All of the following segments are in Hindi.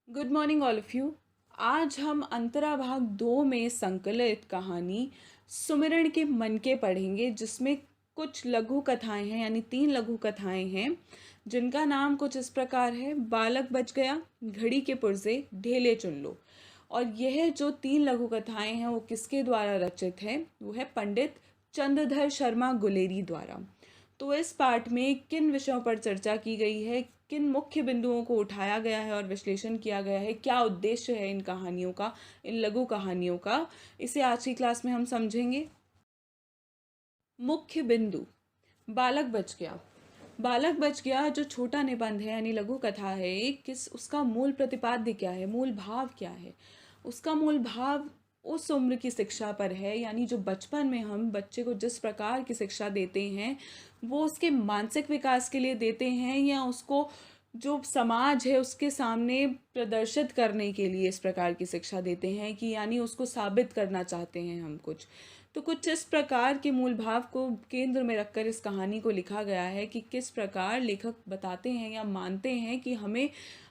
Good morning all of you. आज हम अंतरा भाग 2 में संकलित कहानी सुमिरन के मन के पढ़ेंगे, जिसमें कुछ लघु कथाएं हैं, यानी 3 लघु कथाएं हैं, जिनका नाम कुछ इस प्रकार है। बालक बच गया, घड़ी के पुर्जे, ढेले चुन लो। और यह जो 3 लघु कथाएं हैं वो किसके द्वारा रचित है? वो है पंडित चंद्रधर शर्मा गुलेरी द्वारा। तो इस पाठ में किन विषयों पर चर्चा की गई है, किन मुख्य बिंदुओं को उठाया गया है और विश्लेषण किया गया है, क्या उद्देश्य है इन कहानियों का, इन लघु कहानियों का, इसे आज की क्लास में हम समझेंगे। मुख्य बिंदु। बालक बच गया। बालक बच गया जो छोटा निबंध है, यानी लघु कथा है, किस उसका मूल प्रतिपाद्य क्या है, मूल भाव क्या है? उसका मूल भाव उस उम्र की शिक्षा पर है, यानी जो बचपन में हम बच्चे को जिस प्रकार की शिक्षा देते हैं वो उसके मानसिक विकास के लिए देते हैं, या उसको जो समाज है उसके सामने प्रदर्शित करने के लिए इस प्रकार की शिक्षा देते हैं, कि यानी उसको साबित करना चाहते हैं हम कुछ। तो कुछ इस प्रकार के मूल भाव को केंद्र में रखकर इस कहानी को लिखा गया है कि किस प्रकार लेखक बताते हैं या मानते हैं कि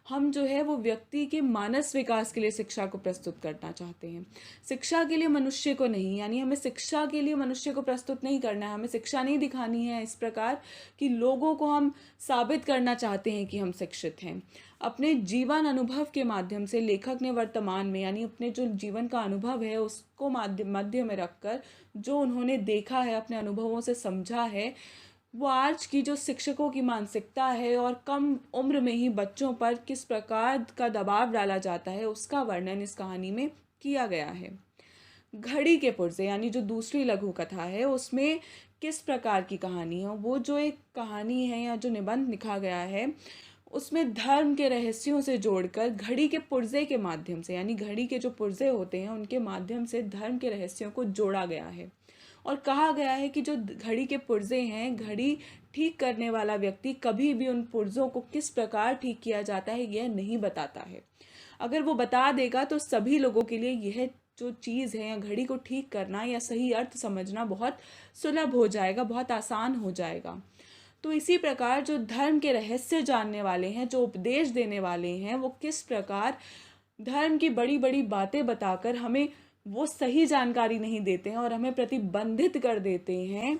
हम जो है वो व्यक्ति के मानस विकास के लिए शिक्षा को प्रस्तुत करना चाहते हैं। शिक्षा के लिए मनुष्य को नहीं, यानी हमें शिक्षा के लिए मनुष्य को प्रस्तुत नहीं करना है, हमें शिक्षा नहीं दिखानी है इस प्रकार कि लोगों को हम साबित करना चाहते हैं कि हम शिक्षित हैं। अपने जीवन अनुभव के माध्यम से लेखक ने वर्तमान में, यानी अपने जो जीवन का अनुभव है उसको मध्य में रखकर जो उन्होंने देखा है, अपने अनुभवों से समझा है, वो आज की जो शिक्षकों की मानसिकता है और कम उम्र में ही बच्चों पर किस प्रकार का दबाव डाला जाता है, उसका वर्णन इस कहानी में किया गया है। घड़ी के पुर्जे, यानी जो दूसरी लघु कथा है, उसमें किस प्रकार की कहानी है? वो जो एक कहानी है या जो निबंध लिखा गया है उसमें धर्म के रहस्यों से जोड़कर घड़ी के पुर्जे के माध्यम से, यानी घड़ी के जो पुर्जे होते हैं उनके माध्यम से धर्म के रहस्यों को जोड़ा गया है। और कहा गया है कि जो घड़ी के पुर्जे हैं, घड़ी ठीक करने वाला व्यक्ति कभी भी उन पुर्जों को किस प्रकार ठीक किया जाता है यह नहीं बताता है। अगर वो बता देगा तो सभी लोगों के लिए यह जो चीज़ है या घड़ी को ठीक करना या सही अर्थ समझना बहुत सुलभ हो जाएगा, बहुत आसान हो जाएगा। तो इसी प्रकार जो धर्म के रहस्य जानने वाले हैं, जो उपदेश देने वाले हैं, वो किस प्रकार धर्म की बड़ी बड़ी बातें बताकर हमें वो सही जानकारी नहीं देते हैं और हमें प्रतिबंधित कर देते हैं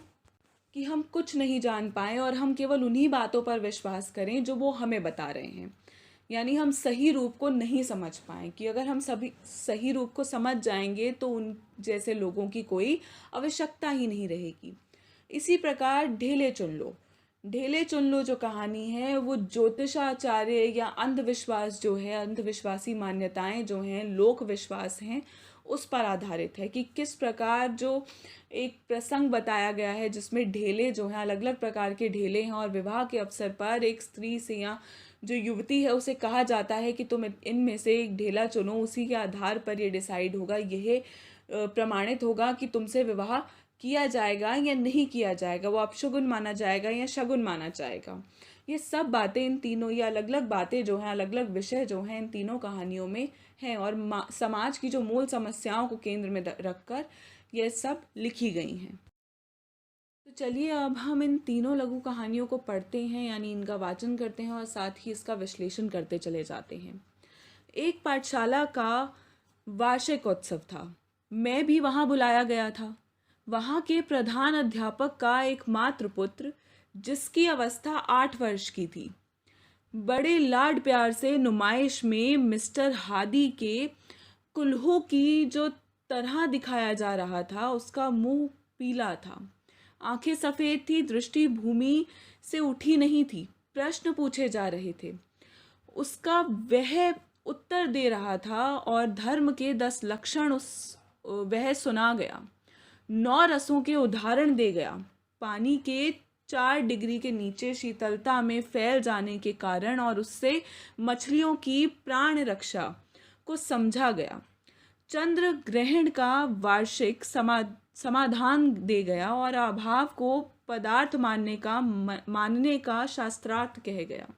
कि हम कुछ नहीं जान पाएँ और हम केवल उन्हीं बातों पर विश्वास करें जो वो हमें बता रहे हैं। यानी हम सही रूप को नहीं समझ पाएँ, कि अगर हम सभी सही रूप को समझ जाएंगे तो उन जैसे लोगों की कोई आवश्यकता ही नहीं रहेगी। इसी प्रकार ढेले चुन लो। ढेले चुन लो जो कहानी है वो ज्योतिषाचार्य या अंधविश्वास जो है, अंधविश्वासी मान्यताएं जो हैं, लोक विश्वास हैं, उस पर आधारित है कि किस प्रकार जो एक प्रसंग बताया गया है जिसमें ढेले जो हैं, अलग अलग प्रकार के ढेले हैं, और विवाह के अवसर पर एक स्त्री से या जो युवती है उसे कहा जाता है कि तुम इनमें से एक ढेला चुनो, उसी के आधार पर ये डिसाइड होगा, यह प्रमाणित होगा कि तुमसे विवाह किया जाएगा या नहीं किया जाएगा, वो अपशगुन माना जाएगा या शगुन माना जाएगा। ये सब बातें इन तीनों, ये अलग अलग बातें जो हैं, अलग अलग विषय जो हैं इन तीनों कहानियों में हैं, और समाज की जो मूल समस्याओं को केंद्र में रखकर ये सब लिखी गई हैं। तो चलिए अब हम इन तीनों लघु कहानियों को पढ़ते हैं, यानी इनका वाचन करते हैं और साथ ही इसका विश्लेषण करते चले जाते हैं। एक पाठशाला का वार्षिक उत्सव था। मैं भी वहाँ बुलाया गया था। वहाँ के प्रधान अध्यापक का एकमात्र पुत्र, जिसकी अवस्था 8 वर्ष की थी, बड़े लाड प्यार से नुमाइश में मिस्टर हादी के कुल्हों की जो तरह दिखाया जा रहा था, उसका मुंह पीला था, आंखें सफ़ेद थी, दृष्टि भूमि से उठी नहीं थी, प्रश्न पूछे जा रहे थे, उसका वह उत्तर दे रहा था, और धर्म के 10 लक्षण वह सुना गया, 9 रसों के उदाहरण दे गया, पानी के 4 डिग्री के नीचे शीतलता में फैल जाने के कारण और उससे मछलियों की प्राण रक्षा को समझा गया, चंद्र ग्रहण का वार्षिक समाधान दे गया, और अभाव को पदार्थ मानने का शास्त्रार्थ कह गया।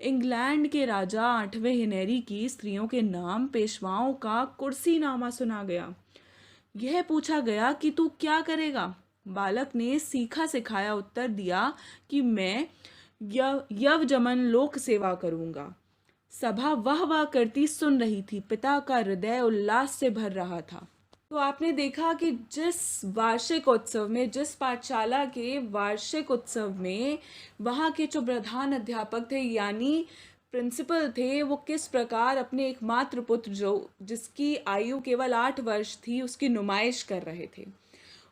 इंग्लैंड के राजा 8वें हेनरी की स्त्रियों के नाम, पेशवाओं का कुर्सीनामा सुना गया। यह पूछा गया कि तू क्या करेगा? बालक ने सीखा सिखाया उत्तर दिया कि मैं यवजमन लोक सेवा करूंगा। सभा वाह वाह करती सुन रही थी। पिता का हृदय उल्लास से भर रहा था। तो आपने देखा कि जिस वार्षिक उत्सव में, जिस पाठशाला के वार्षिक उत्सव में वहाँ के जो प्रधान अध्यापक थे यानी प्रिंसिपल थे, वो किस प्रकार अपने एकमात्र पुत्र जो जिसकी आयु केवल 8 वर्ष थी उसकी नुमाइश कर रहे थे,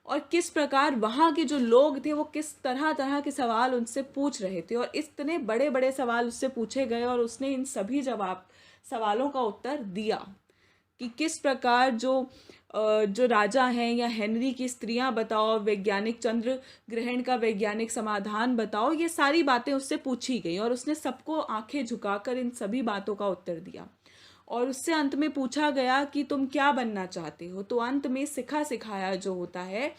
और किस प्रकार वहाँ के जो लोग थे वो किस तरह तरह के सवाल उनसे पूछ रहे थे, और इतने बड़े बड़े सवाल उससे पूछे गए और उसने इन सभी सवालों का उत्तर दिया। कि किस प्रकार जो राजा हैं या हेनरी की स्त्रियां बताओ, वैज्ञानिक चंद्र ग्रहण का वैज्ञानिक समाधान बताओ, ये सारी बातें उससे पूछी गई और उसने सबको आंखें झुकाकर इन सभी बातों का उत्तर दिया। और उससे अंत में पूछा गया कि तुम क्या बनना चाहते हो, तो अंत में सिखा सिखाया जो होता है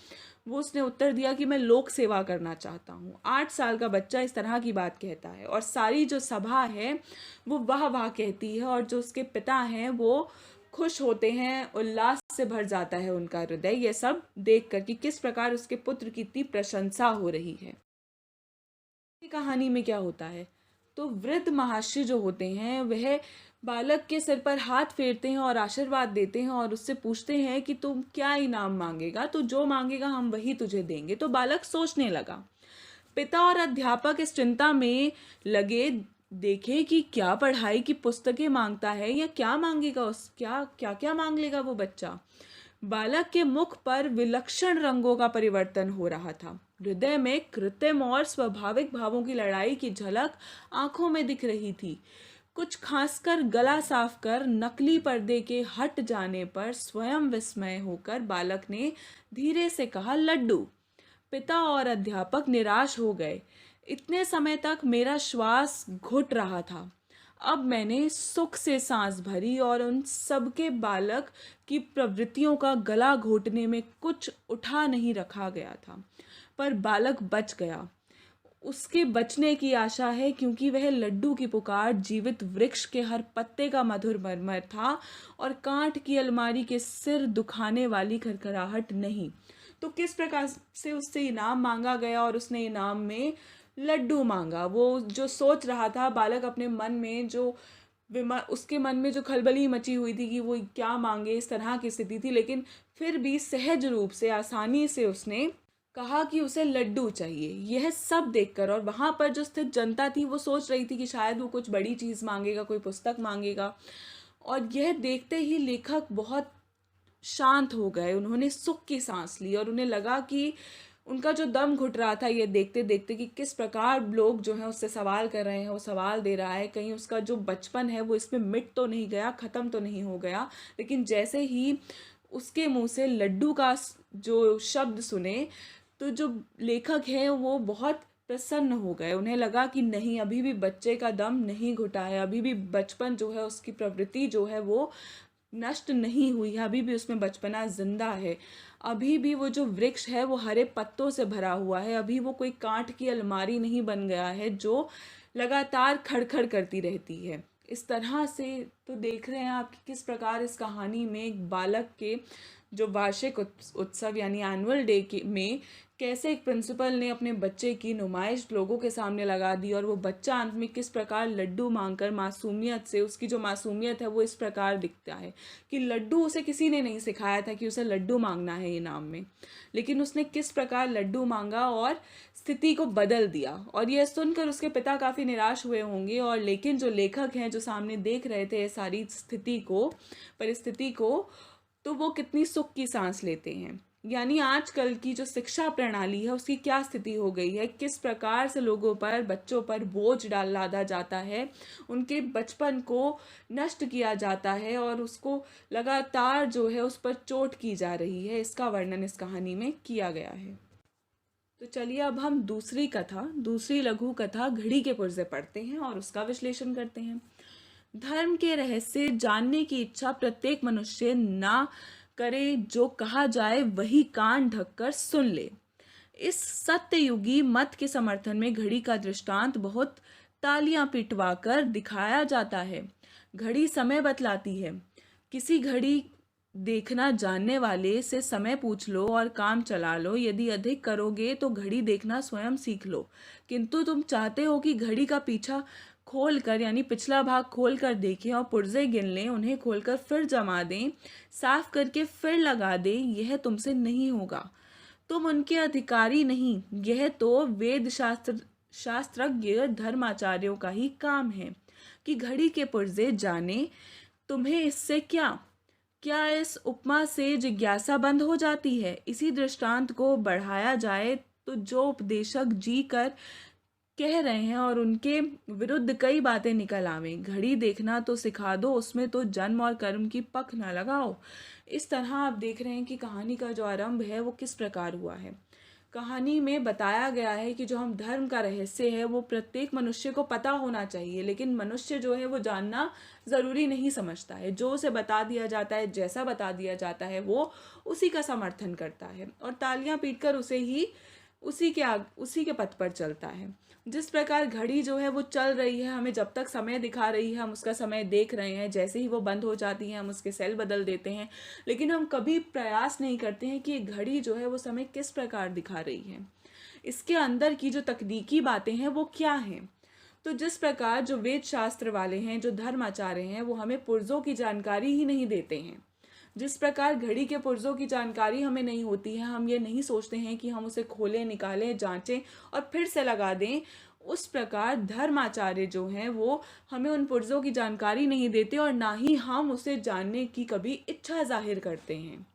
वो उसने उत्तर दिया कि मैं लोक सेवा करना चाहता हूँ। 8 साल का बच्चा इस तरह की बात कहता है और सारी जो सभा है वो वाह वाह कहती है, और जो उसके पिता हैं वो खुश होते हैं, उल्लास से भर जाता है उनका हृदय ये सब देख कर कि किस प्रकार उसके पुत्र की इतनी प्रशंसा हो रही है। कहानी में क्या होता है, तो वृद्ध महर्षि जो होते हैं वह बालक के सिर पर हाथ फेरते हैं और आशीर्वाद देते हैं और उससे पूछते हैं कि तुम क्या इनाम मांगेगा, तो जो मांगेगा हम वही तुझे देंगे। तो बालक सोचने लगा। पिता और अध्यापक इस चिंता में लगे, देखे कि क्या पढ़ाई की पुस्तकें मांगता है या क्या मांगेगा, उस क्या क्या क्या मांग लेगा वो बच्चा। बालक के मुख पर विलक्षण रंगों का परिवर्तन हो रहा था। हृदय में कृत्रिम और स्वाभाविक भावों की लड़ाई की झलक आंखों में दिख रही थी। कुछ खासकर गला साफ कर नकली पर्दे के हट जाने पर स्वयं विस्मय होकर बालक ने धीरे से कहा, लड्डू। पिता और अध्यापक निराश हो गए। इतने समय तक मेरा श्वास घुट रहा था, अब मैंने सुख से सांस भरी और उन सबके बालक की प्रवृत्तियों का गला घोटने में कुछ उठा नहीं रखा गया था। पर बालक बच गया। उसके बचने की आशा है क्योंकि वह लड्डू की पुकार जीवित वृक्ष के हर पत्ते का मधुर मरमर था और कांट की अलमारी के सिर दुखाने वाली खरखराहट नहीं। तो किस प्रकार से उससे इनाम मांगा गया और उसने इनाम में लड्डू मांगा। वो जो सोच रहा था बालक अपने मन में, जो उसके मन में जो खलबली मची हुई थी कि वो क्या मांगे, इस तरह की स्थिति थी, लेकिन फिर भी सहज रूप से आसानी से उसने कहा कि उसे लड्डू चाहिए। यह सब देखकर और वहाँ पर जो स्थित जनता थी वो सोच रही थी कि शायद वो कुछ बड़ी चीज़ मांगेगा, कोई पुस्तक मांगेगा, और यह देखते ही लेखक बहुत शांत हो गए। उन्होंने सुख की सांस ली और उन्हें लगा कि उनका जो दम घुट रहा था ये देखते देखते कि किस प्रकार लोग जो है उससे सवाल कर रहे हैं, वो सवाल दे रहा है, कहीं उसका जो बचपन है वो इसमें मिट तो नहीं गया, ख़त्म तो नहीं हो गया। लेकिन जैसे ही उसके मुंह से लड्डू का जो शब्द सुने तो जो लेखक हैं वो बहुत प्रसन्न हो गए। उन्हें लगा कि नहीं, अभी भी बच्चे का दम नहीं घुटा है, अभी भी बचपन जो है उसकी प्रवृत्ति जो है वो नष्ट नहीं हुई है, अभी भी उसमें बचपना जिंदा है, अभी भी वो जो वृक्ष है वो हरे पत्तों से भरा हुआ है, अभी वो कोई कांट की अलमारी नहीं बन गया है जो लगातार खड़खड़ करती रहती है। इस तरह से तो देख रहे हैं आप कि किस प्रकार इस कहानी में एक बालक के जो वार्षिक उत्सव यानी एनुअल डे के में कैसे एक प्रिंसिपल ने अपने बच्चे की नुमाइश लोगों के सामने लगा दी, और वो बच्चा अंत में किस प्रकार लड्डू मांगकर मासूमियत से, उसकी जो मासूमियत है वो इस प्रकार दिखता है कि लड्डू उसे किसी ने नहीं सिखाया था कि उसे लड्डू मांगना है इनाम में, लेकिन उसने किस प्रकार लड्डू मांगा और स्थिति को बदल दिया। और यह सुनकर उसके पिता काफ़ी निराश हुए होंगे, और लेकिन जो लेखक हैं जो सामने देख रहे थे सारी स्थिति को, परिस्थिति को, तो वो कितनी सुख की सांस लेते हैं। यानी आजकल की जो शिक्षा प्रणाली है उसकी क्या स्थिति हो गई है, किस प्रकार से लोगों पर, बच्चों पर बोझ लादा जाता है, उनके बचपन को नष्ट किया जाता है और उसको लगातार जो है उस पर चोट की जा रही है, इसका वर्णन इस कहानी में किया गया है। तो चलिए अब हम दूसरी लघु कथा घड़ी के पुर्जे पढ़ते हैं और उसका विश्लेषण करते हैं। धर्म के रहस्य जानने की इच्छा प्रत्येक मनुष्य ना करे, जो कहा जाए वही कान ढककर सुन ले। इस सत्ययुगी मत के समर्थन में घड़ी का दृष्टांत बहुत तालियां पिटवाकर दिखाया जाता है। घड़ी समय बतलाती है। किसी घड़ी देखना जानने वाले से समय पूछ लो और काम चला लो। यदि अधिक करोगे तो घड़ी देखना स्वयं सीख लो। किंतु तुम चाहते हो कि घड़ी का पीछा खोल कर यानी पिछला भाग खोल कर देखें और पुर्जे गिन लें, उन्हें खोलकर फिर जमा दें, साफ करके फिर लगा दें, यह तुमसे नहीं होगा। तुम उनके अधिकारी नहीं, यह तो वेद शास्त्रज्ञ धर्माचार्यों का ही काम है कि घड़ी के पुर्जे जाने। तुम्हें इससे क्या? क्या इस उपमा से जिज्ञासा बंद हो जाती है? इसी दृष्टांत को बढ़ाया जाए तो जो उपदेशक जी कर कह रहे हैं और उनके विरुद्ध कई बातें निकल आवें। घड़ी देखना तो सिखा दो, उसमें तो जन्म और कर्म की पक ना लगाओ। इस तरह आप देख रहे हैं कि कहानी का जो आरंभ है वो किस प्रकार हुआ है। कहानी में बताया गया है कि जो हम धर्म का रहस्य है वो प्रत्येक मनुष्य को पता होना चाहिए, लेकिन मनुष्य जो है वो जानना ज़रूरी नहीं समझता है। जो उसे बता दिया जाता है, जैसा बता दिया जाता है, वो उसी का समर्थन करता है और तालियां पीटकर उसी के पथ पर चलता है। जिस प्रकार घड़ी जो है वो चल रही है, हमें जब तक समय दिखा रही है हम उसका समय देख रहे हैं, जैसे ही वो बंद हो जाती है हम उसके सेल बदल देते हैं, लेकिन हम कभी प्रयास नहीं करते हैं कि ये घड़ी जो है वो समय किस प्रकार दिखा रही है, इसके अंदर की जो तकनीकी बातें हैं वो क्या हैं। तो जिस प्रकार जो वेद शास्त्र वाले हैं, जो धर्माचार्य हैं, वो हमें पुर्जों की जानकारी ही नहीं देते हैं। जिस प्रकार घड़ी के पुर्जों की जानकारी हमें नहीं होती है, हम ये नहीं सोचते हैं कि हम उसे खोलें, निकालें, जांचें और फिर से लगा दें, उस प्रकार धर्माचार्य जो हैं वो हमें उन पुर्जों की जानकारी नहीं देते और ना ही हम उसे जानने की कभी इच्छा जाहिर करते हैं।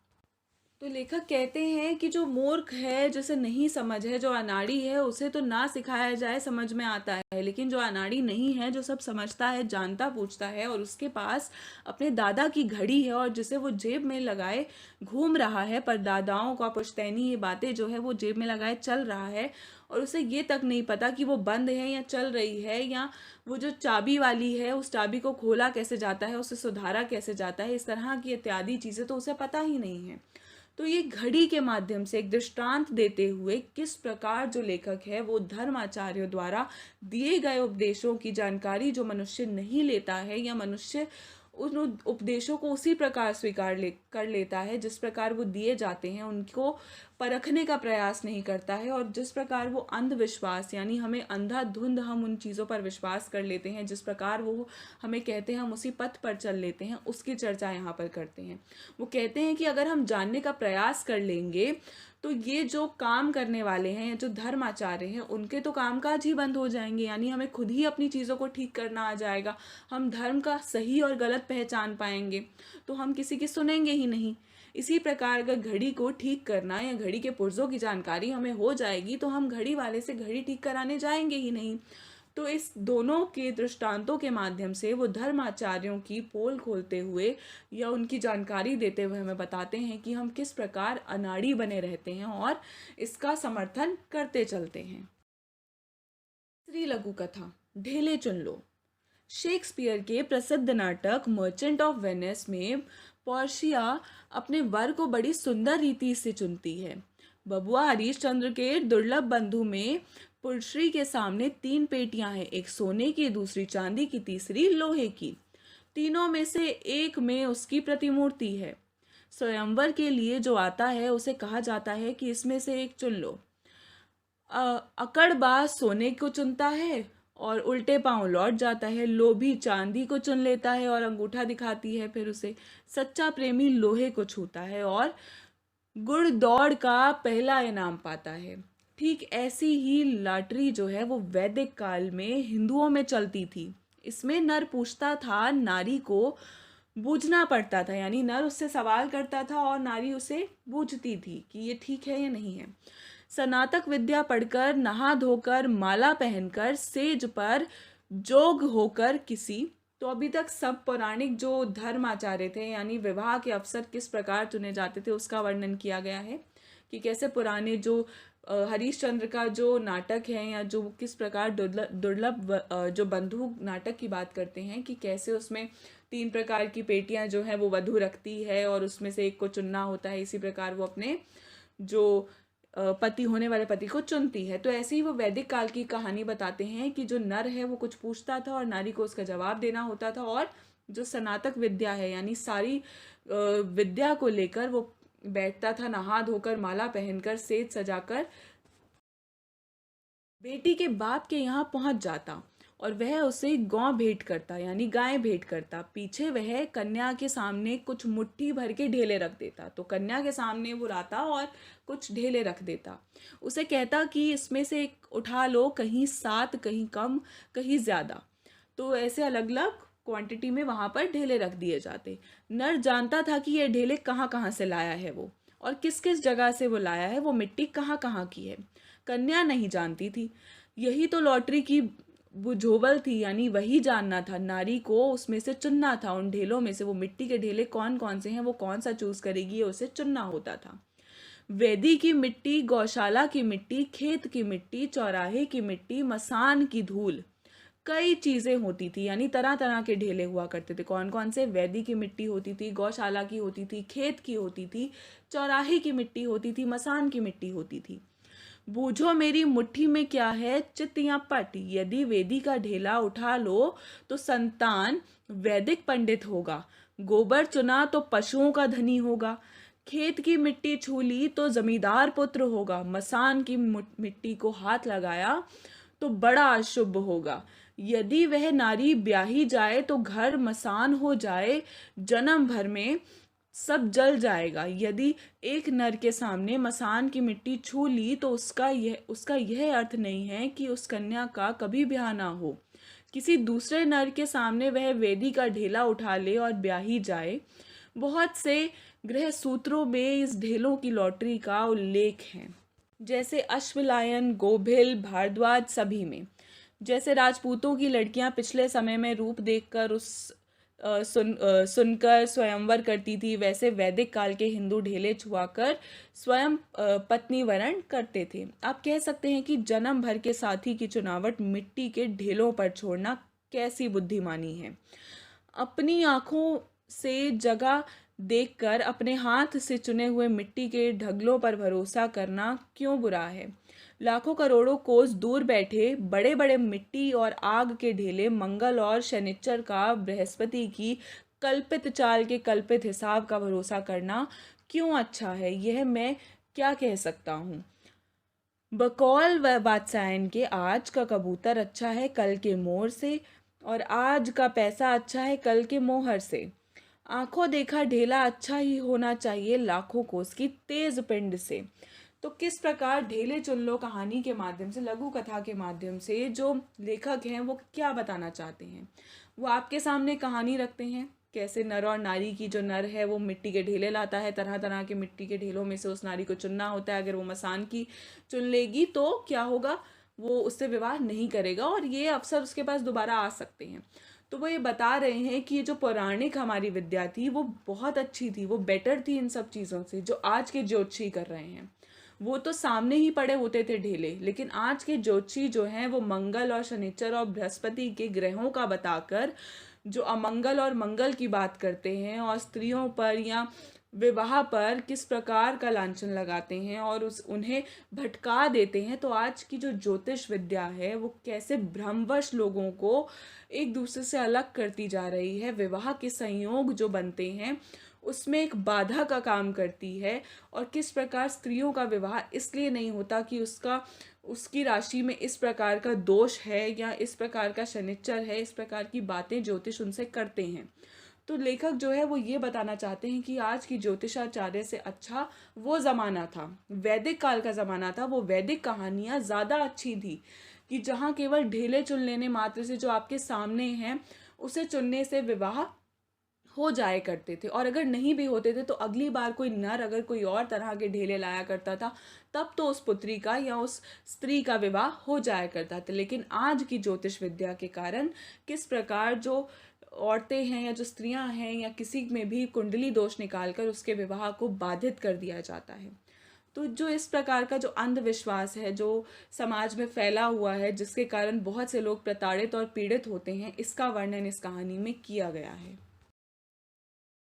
तो लेखक कहते हैं कि जो मूर्ख है, जिसे नहीं समझ है, जो अनाड़ी है, उसे तो ना सिखाया जाए समझ में आता है, लेकिन जो अनाड़ी नहीं है, जो सब समझता है, जानता पूछता है और उसके पास अपने दादा की घड़ी है और जिसे वो जेब में लगाए घूम रहा है, पर दादाओं का पुश्तैनी ये बातें जो है वो जेब में लगाए चल रहा है और उसे ये तक नहीं पता कि वो बंद है या चल रही है, या वो जो चाबी वाली है उस चाबी को खोला कैसे जाता है, उसे सुधारा कैसे जाता है, इस तरह की इत्यादि चीज़ें तो उसे पता ही नहीं है। तो ये घड़ी के माध्यम से एक दृष्टांत देते हुए किस प्रकार जो लेखक है वो धर्माचार्यों द्वारा दिए गए उपदेशों की जानकारी जो मनुष्य नहीं लेता है, या मनुष्य उन उपदेशों को उसी प्रकार कर लेता है जिस प्रकार वो दिए जाते हैं, उनको परखने का प्रयास नहीं करता है, और जिस प्रकार वो अंधविश्वास यानी हमें अंधाधुंध हम उन चीज़ों पर विश्वास कर लेते हैं, जिस प्रकार वो हमें कहते हैं हम उसी पथ पर चल लेते हैं, उसकी चर्चा यहाँ पर करते हैं। वो कहते हैं कि अगर हम जानने का प्रयास कर लेंगे तो ये जो काम करने वाले हैं, जो धर्माचार्य हैं, उनके तो कामकाज ही बंद हो जाएंगे, यानी हमें खुद ही अपनी चीज़ों को ठीक करना आ जाएगा, हम धर्म का सही और गलत पहचान पाएंगे, तो हम किसी की सुनेंगे ही नहीं। इसी प्रकार अगर घड़ी को ठीक करना या घड़ी के पुर्जों की जानकारी हमें हो जाएगी तो हम घड़ी वाले से घड़ी ठीक कराने जाएंगे ही नहीं। तो इस दोनों के दृष्टांतों के माध्यम से वो धर्माचार्यों की पोल खोलते हुए या उनकी जानकारी देते हुए हमें बताते हैं कि हम किस प्रकार अनाड़ी बने रहते हैं और इसका समर्थन करते चलते हैं। तीसरी लघु कथा, ढेले चुन लो। शेक्सपियर के प्रसिद्ध नाटक मर्चेंट ऑफ वेनिस में पोर्शिया अपने वर को बड़ी सुंदर रीति से चुनती है। बबुआ हरीशचंद्र के दुर्लभ बंधु में पुरश्री के सामने 3 पेटियां हैं, एक सोने की, दूसरी चांदी की, तीसरी लोहे की। तीनों में से एक में उसकी प्रतिमूर्ति है। स्वयंवर के लिए जो आता है उसे कहा जाता है कि इसमें से एक चुन लो। अकड़बाज सोने को चुनता है और उल्टे पांव लौट जाता है। लोभी चांदी को चुन लेता है और अंगूठा दिखाती है फिर उसे। सच्चा प्रेमी लोहे को छूता है और गुड़ दौड़ का पहला इनाम पाता है। ठीक ऐसी ही लॉटरी जो है वो वैदिक काल में हिंदुओं में चलती थी। इसमें नर पूछता था, नारी को बूझना पड़ता था, यानी नर उससे सवाल करता था और नारी उसे बूझती थी कि ये ठीक है या नहीं है। स्नातक विद्या पढ़कर, नहा धोकर, माला पहनकर, सेज पर जोग होकर किसी, तो अभी तक सब पौराणिक जो धर्माचार्य थे यानी विवाह के अवसर किस प्रकार चुने जाते थे उसका वर्णन किया गया है कि कैसे पुराने जो हरीशचंद्र का जो नाटक है या जो किस प्रकार दुर्लभ जो बंधु नाटक की बात करते हैं कि कैसे उसमें 3 प्रकार की पेटियां जो है वो वधू रखती है और उसमें से एक को चुनना होता है। इसी प्रकार वो अपने जो पति होने वाले पति को चुनती है। तो ऐसे ही वो वैदिक काल की कहानी बताते हैं कि जो नर है वो कुछ पूछता था और नारी को उसका जवाब देना होता था, और जो स्नातक विद्या है यानी सारी विद्या को लेकर वो बैठता था, नहा धोकर, माला पहनकर, सेज सजाकर बेटी के बाप के यहाँ पहुंच जाता। और वह उसे गौ भेंट करता यानी गाय भेंट करता। पीछे वह कन्या के सामने कुछ मुट्ठी भर के ढेले रख देता। तो कन्या के सामने वो लाता और कुछ ढेले रख देता। उसे कहता कि इसमें से एक उठा लो, कहीं 7, कहीं कम, कहीं ज़्यादा। तो ऐसे अलग अलग क्वांटिटी में वहाँ पर ढेले रख दिए जाते। नर जानता था कि ये ढेले कहाँ कहाँ से लाया है वो, और किस किस जगह से वो लाया है, वो मिट्टी कहाँ कहाँ की है। कन्या नहीं जानती थी। यही तो लॉटरी की बुझोबल थी, यानी वही जानना था। नारी को उसमें से चुनना था, उन ढेलों में से वो मिट्टी के ढेले कौन कौन से हैं, वो कौन सा चूज करेगी, ये उसे चुनना होता था। वेदी की मिट्टी, गौशाला की मिट्टी, खेत की मिट्टी, चौराहे की मिट्टी, मसान की धूल, कई चीज़ें होती थी, यानी तरह तरह के ढेले हुआ करते थे। कौन कौन से? वेदी की मिट्टी होती थी, गौशाला की होती थी, खेत की होती थी, चौराहे की मिट्टी होती थी, मसान की मिट्टी होती थी। बूझो मेरी मुट्ठी में क्या है, चित या पट। यदि वेदी का ढेला उठा लो तो संतान वैदिक पंडित होगा। गोबर चुना तो पशुओं का धनी होगा। खेत की मिट्टी छू ली तो जमींदार पुत्र होगा। मसान की मिट्टी को हाथ लगाया तो बड़ा अशुभ होगा। यदि वह नारी ब्याही जाए तो घर मसान हो जाए, जन्म भर में सब जल जाएगा। यदि एक नर के सामने मसान की मिट्टी छू ली तो उसका यह अर्थ नहीं है कि उस कन्या का कभी ब्याह ना हो। किसी दूसरे नर के सामने वह वेदी का ढेला उठा ले और ब्याही जाए। बहुत से गृह सूत्रों में इस ढेलों की लॉटरी का उल्लेख है, जैसे अश्वलायन, गोभिल, भारद्वाज, सभी में। जैसे राजपूतों की लड़कियां पिछले समय में रूप देखकर सुनकर स्वयंवर करती थी, वैसे वैदिक काल के हिंदू ढेले छुआकर स्वयं पत्नी वरण करते थे। आप कह सकते हैं कि जन्म भर के साथी की चुनावट मिट्टी के ढेलों पर छोड़ना कैसी बुद्धिमानी है। अपनी आंखों से जगह देखकर अपने हाथ से चुने हुए मिट्टी के ढगलों पर भरोसा करना क्यों बुरा है। लाखों करोड़ों कोस दूर बैठे बड़े बड़े मिट्टी और आग के ढेले मंगल और शनिचर का, बृहस्पति की कल्पित चाल के कल्पित हिसाब का भरोसा करना क्यों अच्छा है, यह मैं क्या कह सकता हूँ। बकौल व वात्सायन के आज का कबूतर अच्छा है कल के मोर से, और आज का पैसा अच्छा है कल के मोहर से। आंखों देखा ढेला अच्छा ही होना चाहिए लाखों कोस की तेज पिंड से। तो किस प्रकार ढेले चुन लो कहानी के माध्यम से, लघु कथा के माध्यम से जो लेखक हैं वो क्या बताना चाहते हैं। वो आपके सामने कहानी रखते हैं, कैसे नर और नारी की, जो नर है वो मिट्टी के ढेले लाता है, तरह तरह के मिट्टी के ढेलों में से उस नारी को चुनना होता है। अगर वो मसान की चुन लेगी तो क्या होगा, वो उससे विवाह नहीं करेगा और ये अवसर उसके पास दोबारा आ सकते हैं। तो वो ये बता रहे हैं कि ये जो पौराणिक हमारी विद्या थी वो बहुत अच्छी थी, वो बेटर थी इन सब चीज़ों से जो आज के ज्योतिषी कर रहे हैं। वो तो सामने ही पड़े होते थे ढेले, लेकिन आज के ज्योतिषी जो हैं वो मंगल और शनिचर और बृहस्पति के ग्रहों का बताकर जो अमंगल और मंगल की बात करते हैं और स्त्रियों पर या विवाह पर किस प्रकार का लांछन लगाते हैं और उन्हें भटका देते हैं। तो आज की जो ज्योतिष विद्या है वो कैसे भ्रमवश लोगों को एक दूसरे से अलग करती जा रही है, विवाह के संयोग जो बनते हैं उसमें एक बाधा का काम करती है, और किस प्रकार स्त्रियों का विवाह इसलिए नहीं होता कि उसकी राशि में इस प्रकार का दोष है या इस प्रकार का शनिचर है, इस प्रकार की बातें ज्योतिष उनसे करते हैं। तो लेखक जो है वो ये बताना चाहते हैं कि आज की ज्योतिषाचार्य से अच्छा वो ज़माना था, वैदिक काल का ज़माना था। वो वैदिक कहानियाँ ज़्यादा अच्छी थी कि जहाँ केवल ढेले चुन लेने मात्र से जो आपके सामने हैं उसे चुनने से विवाह हो जाए करते थे, और अगर नहीं भी होते थे तो अगली बार कोई नर अगर कोई और तरह के ढेले लाया करता था तब तो उस पुत्री का या उस स्त्री का विवाह हो जाया करता था। लेकिन आज की ज्योतिष विद्या के कारण किस प्रकार जो औरतें हैं या जो स्त्रियां हैं या किसी में भी कुंडली दोष निकालकर उसके विवाह को बाधित कर दिया जाता है। तो जो इस प्रकार का जो अंधविश्वास है जो समाज में फैला हुआ है, जिसके कारण बहुत से लोग प्रताड़ित और पीड़ित होते हैं, इसका वर्णन इस कहानी में किया गया है।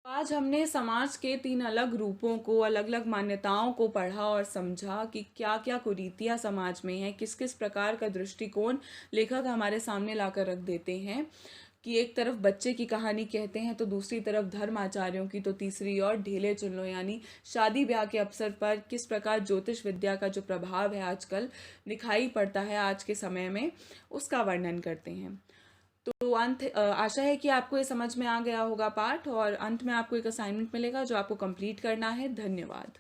आज हमने समाज के 3 अलग रूपों को, अलग अलग मान्यताओं को पढ़ा और समझा कि क्या क्या कुरीतियाँ समाज में हैं, किस किस प्रकार का दृष्टिकोण लेखक हमारे सामने लाकर रख देते हैं कि एक तरफ बच्चे की कहानी कहते हैं तो दूसरी तरफ धर्म आचार्यों की, तो तीसरी और ढेले चुन लो, यानी शादी ब्याह के अवसर पर किस प्रकार ज्योतिष विद्या का जो प्रभाव है आजकल दिखाई पड़ता है आज के समय में, उसका वर्णन करते हैं। तो आशा है कि आपको ये समझ में आ गया होगा पाठ, और अंत में आपको एक असाइनमेंट मिलेगा जो आपको कंप्लीट करना है। धन्यवाद।